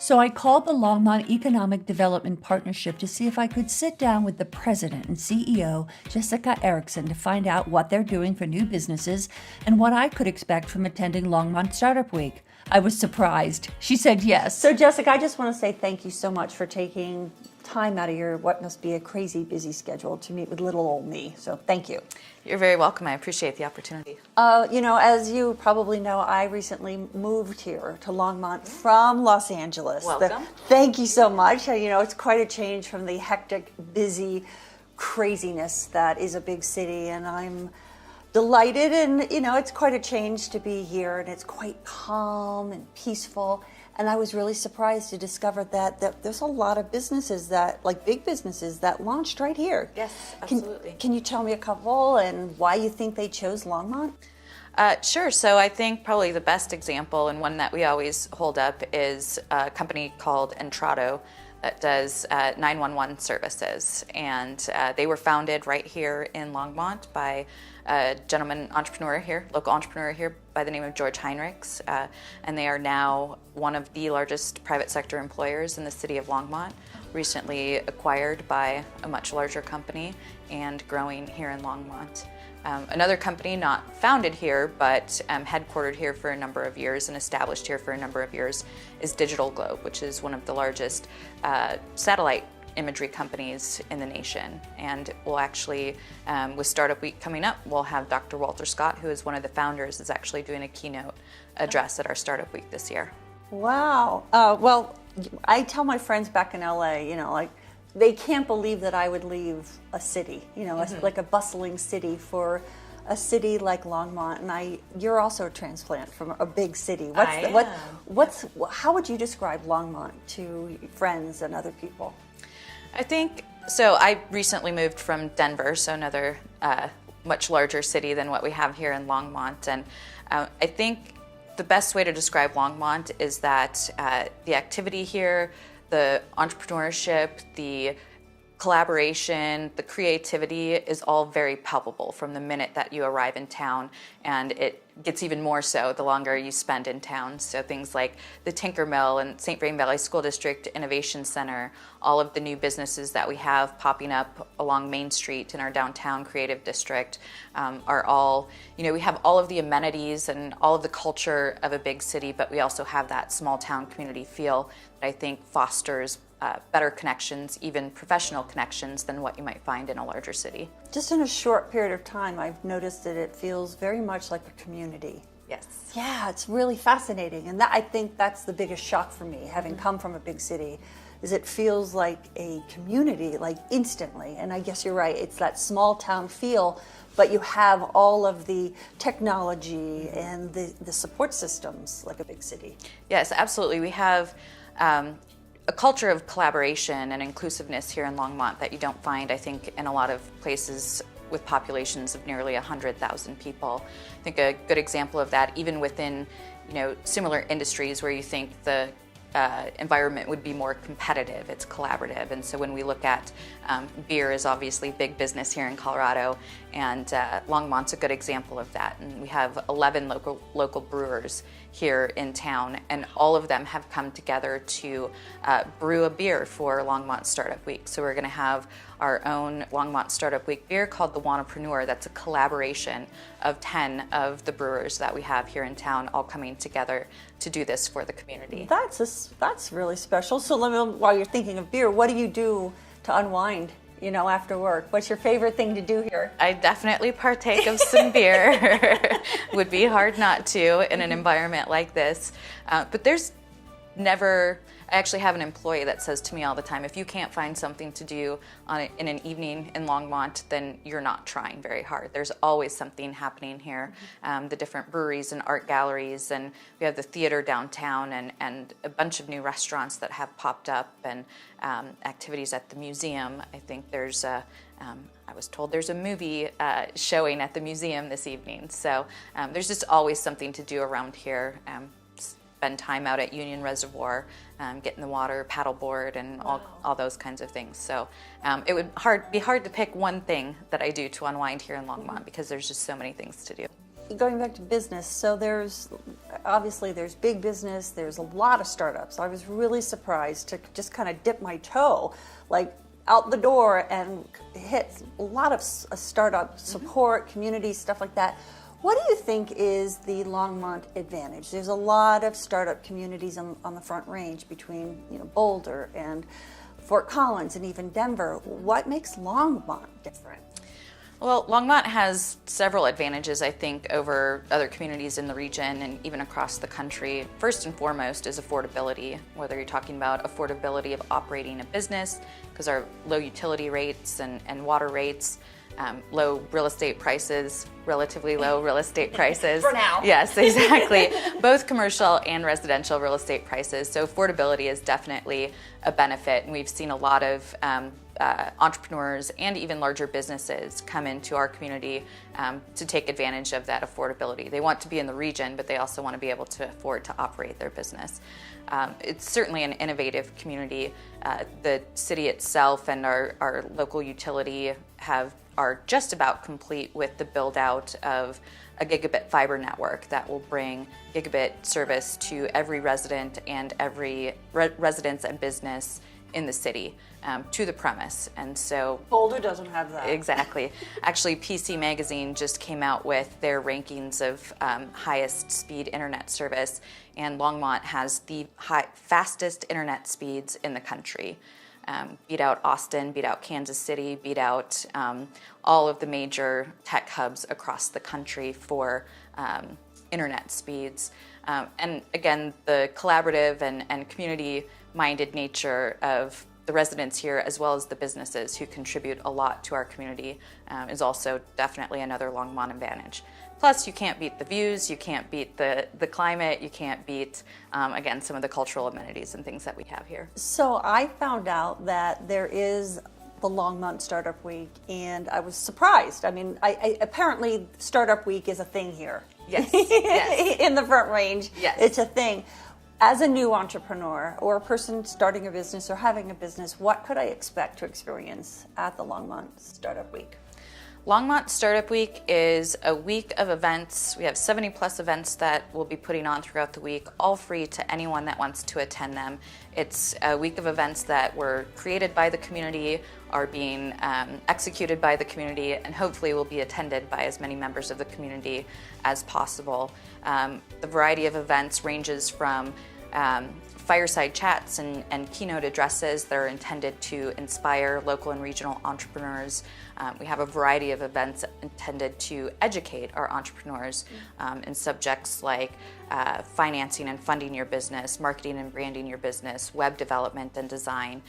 So I called the Longmont Economic Development Partnership to see if I could sit down with the president and CEO, Jessica Erickson, to find out what they're doing for new businesses and what I could expect from attending Longmont Startup Week. I was surprised. She said yes. So Jessica, I just want to say thank you so much for taking time out of your what must be a crazy busy schedule to meet with little old me. So thank you. You're very welcome. I appreciate the opportunity. As you probably know, I recently moved here to Longmont from Los Angeles. Welcome. Thank you so much. It's quite a change from the hectic, busy craziness that is a big city, and I'm delighted, and it's quite a change to be here, and it's quite calm and peaceful. And I was really surprised to discover that there's a lot of businesses big businesses that launched right here. Yes, absolutely. Can you tell me a couple and why you think they chose Longmont? Sure. So I think probably the best example, and one that we always hold up, is a company called Entrado that does 911 services. And they were founded right here in Longmont by a local entrepreneur here by the name of George Heinrichs. And they are now one of the largest private sector employers in the city of Longmont, recently acquired by a much larger company and growing here in Longmont. Another company not founded here, but headquartered here for a number of years and established here for a number of years, is Digital Globe, which is one of the largest satellite imagery companies in the nation. And we'll actually, with Startup Week coming up, we'll have Dr. Walter Scott, who is one of the founders, is actually doing a keynote address at our Startup Week this year. Wow. Well, I tell my friends back in LA, they can't believe that I would leave a city, like a bustling city for a city like Longmont. And you're also a transplant from a big city. How would you describe Longmont to friends and other people? I think, so I recently moved from Denver, so another much larger city than what we have here in Longmont. And I think the best way to describe Longmont is that the activity here, the entrepreneurship, the collaboration, the creativity is all very palpable from the minute that you arrive in town, and it gets even more so the longer you spend in town. So things like the Tinker Mill and St. Vrain Valley School District Innovation Center, all of the new businesses that we have popping up along Main Street in our downtown creative district are all, we have all of the amenities and all of the culture of a big city, but we also have that small town community feel that I think fosters better connections, even professional connections, than what you might find in a larger city. Just in a short period of time, I've noticed that it feels very much like a community. Yes. Yeah, it's really fascinating. And I think that's the biggest shock for me, having come from a big city, is it feels like a community, like instantly. And I guess you're right, it's that small town feel, but you have all of the technology and the support systems like a big city. Yes, absolutely. We have a culture of collaboration and inclusiveness here in Longmont that you don't find, I think, in a lot of places with populations of nearly 100,000 people. I think a good example of that, even within, similar industries where you think the environment would be more competitive, it's collaborative. And so when we look at beer is obviously big business here in Colorado, and Longmont's a good example of that. And we have 11 local brewers here in town, and all of them have come together to brew a beer for Longmont Startup Week. So we're going to have our own Longmont Startup Week beer called the Wanna-preneurs. That's a collaboration of 10 of the brewers that we have here in town all coming together to do this for the community. That's really special. So while you're thinking of beer, what do you do to unwind, after work? What's your favorite thing to do here? I definitely partake of some beer. Would be hard not to in an environment like this. But there's never, I actually have an employee that says to me all the time, if you can't find something to do in an evening in Longmont, then you're not trying very hard. There's always something happening here. The different breweries and art galleries, and we have the theater downtown, and a bunch of new restaurants that have popped up, and activities at the museum. I think there's I was told there's a movie showing at the museum this evening. So there's just always something to do around here. Spend time out at Union Reservoir, get in the water, paddleboard, and all those kinds of things. So it would be hard to pick one thing that I do to unwind here in Longmont, because there's just so many things to do. going back to business, so there's big business, there's a lot of startups. I was really surprised to just kind of dip my toe, like out the door and hit a lot of startup support, community, stuff like that. What do you think is the Longmont advantage? There's a lot of startup communities on the Front Range between Boulder and Fort Collins and even Denver. What makes Longmont different? Well, Longmont has several advantages, I think, over other communities in the region and even across the country. First and foremost is affordability, whether you're talking about affordability of operating a business, because our low utility rates and water rates, low real estate prices, relatively low real estate prices. For now. Yes, exactly. Both commercial and residential real estate prices. So affordability is definitely a benefit, and we've seen a lot of entrepreneurs and even larger businesses come into our community to take advantage of that affordability. They want to be in the region, but they also want to be able to afford to operate their business. It's certainly an innovative community. The city itself and our local utility are just about complete with the build out of a gigabit fiber network that will bring gigabit service to every resident and every residence and business in the city to the premise. And so Boulder doesn't have that. Exactly. Actually, PC Magazine just came out with their rankings of highest speed internet service, and Longmont has the fastest internet speeds in the country. Beat out Austin, beat out Kansas City, beat out all of the major tech hubs across the country for internet speeds. And again, the collaborative and community-minded nature of the residents here, as well as the businesses who contribute a lot to our community, is also definitely another Longmont advantage. Plus, you can't beat the views, you can't beat the climate, you can't beat, again, some of the cultural amenities and things that we have here. So I found out that there is the Longmont Startup Week, and I was surprised. I mean, apparently Startup Week is a thing here. Yes. Yes. In the Front Range, yes. It's a thing. As a new entrepreneur or a person starting a business or having a business, what could I expect to experience at the Longmont Startup Week? Longmont Startup Week is a week of events. We have 70 plus events that we'll be putting on throughout the week, all free to anyone that wants to attend them. It's a week of events that were created by the community, are being executed by the community, and hopefully will be attended by as many members of the community as possible. The variety of events ranges from fireside chats and keynote addresses that are intended to inspire local and regional entrepreneurs. We have a variety of events intended to educate our entrepreneurs in subjects like financing and funding your business, marketing and branding your business, web development and design,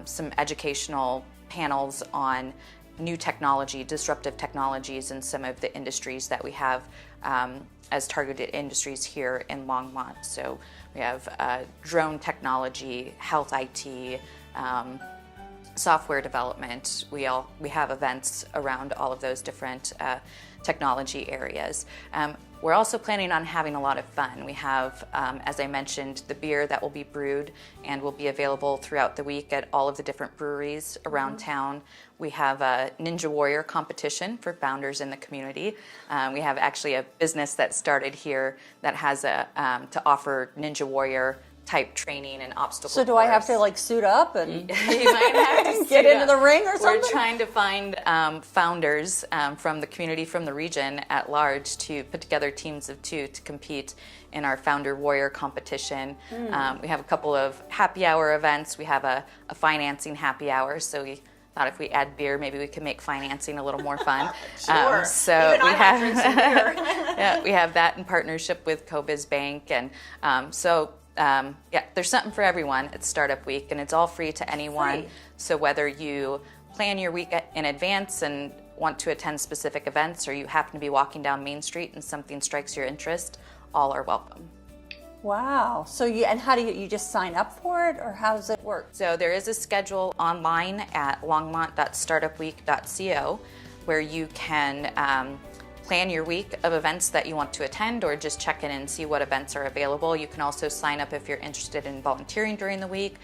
some educational panels on new technology, disruptive technologies in some of the industries that we have as targeted industries here in Longmont. So we have drone technology, health IT, software development. We have events around all of those different technology areas. We're also planning on having a lot of fun. We have, as I mentioned, the beer that will be brewed and will be available throughout the week at all of the different breweries around town. We have a Ninja Warrior competition for founders in the community. We have actually a business that started here that has to offer Ninja Warrior type training and obstacle So do course. I have to like suit up and You might have to get suit into up. the ring or something? We're trying to find founders from the community, from the region at large, to put together teams of 2 to compete in our Founder Warrior competition. We have a couple of happy hour events. We have a financing happy hour, so we thought if we add beer, maybe we could make financing a little more fun. Sure. So Even we I might have drink some beer. yeah, we have that in partnership with CoBiz Bank, and there's something for everyone at Startup Week, and it's all free to anyone. Free. So whether you plan your week in advance and want to attend specific events, or you happen to be walking down Main Street and something strikes your interest, all are welcome. Wow. So how do you just sign up for it, or how does it work? So there is a schedule online at longmont.startupweek.co where you can plan your week of events that you want to attend, or just check in and see what events are available. You can also sign up if you're interested in volunteering during the week.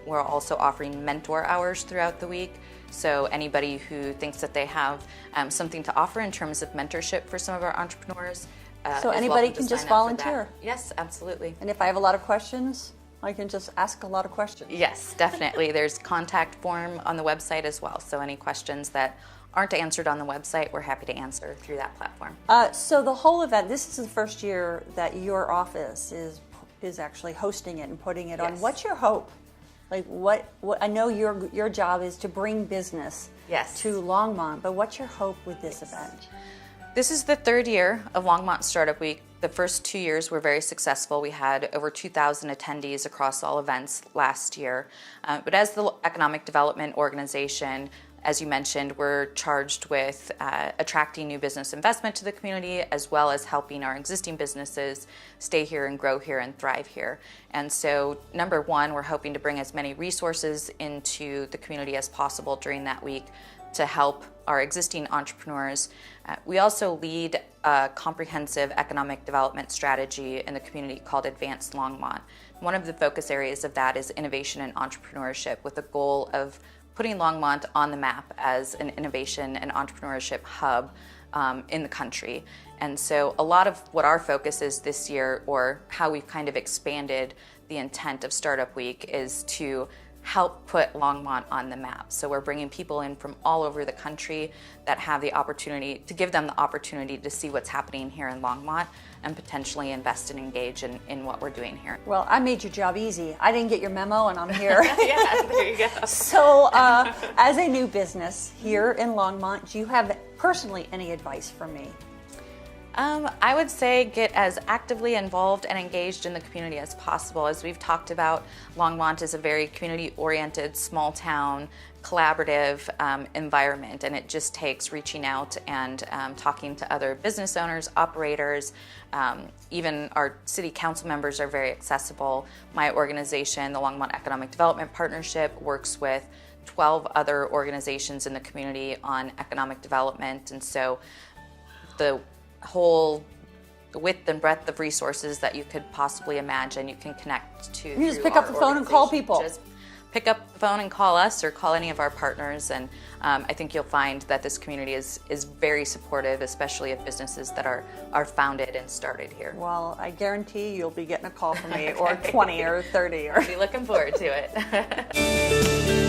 We're also offering mentor hours throughout the week. So anybody who thinks that they have something to offer in terms of mentorship for some of our entrepreneurs. So is anybody welcome to can just sign up for that. volunteer? Yes, absolutely. And if I have a lot of questions, I can just ask a lot of questions. Yes, definitely. There's contact form on the website as well. So any questions that aren't answered on the website, we're happy to answer through that platform. So the whole event, this is the first year that your office is actually hosting it and putting it on. Yes. What's your hope? Like what I know your job is to bring business Yes. to Longmont, but what's your hope with this event? This is the third year of Longmont Startup Week. The first 2 years were very successful. We had over 2,000 attendees across all events last year. But as the economic development organization, as you mentioned, we're charged with attracting new business investment to the community, as well as helping our existing businesses stay here and grow here and thrive here. And so, number one, we're hoping to bring as many resources into the community as possible during that week to help our existing entrepreneurs. We also lead a comprehensive economic development strategy in the community called Advanced Longmont. One of the focus areas of that is innovation and entrepreneurship, with the goal of putting Longmont on the map as an innovation and entrepreneurship hub in the country. And so a lot of what our focus is this year, or how we've kind of expanded the intent of Startup Week, is to help put Longmont on the map. So we're bringing people in from all over the country that have the opportunity, to give them the opportunity to see what's happening here in Longmont and potentially invest and engage in what we're doing here. Well, I made your job easy. I didn't get your memo and I'm here. Yeah, there you go. So as a new business here in Longmont, do you have personally any advice for me? I would say get as actively involved and engaged in the community as possible. As we've talked about, Longmont is a very community-oriented, small-town, collaborative environment, and it just takes reaching out and talking to other business owners, operators. Even our city council members are very accessible. My organization, the Longmont Economic Development Partnership, works with 12 other organizations in the community on economic development, and so the whole width and breadth of resources that you could possibly imagine you can connect to. You just pick up the phone and call people. Just pick up the phone and call us or call any of our partners, and I think you'll find that this community is very supportive, especially of businesses that are founded and started here. Well, I guarantee you'll be getting a call from me, or 20 or 30 or... I'll be looking forward to it.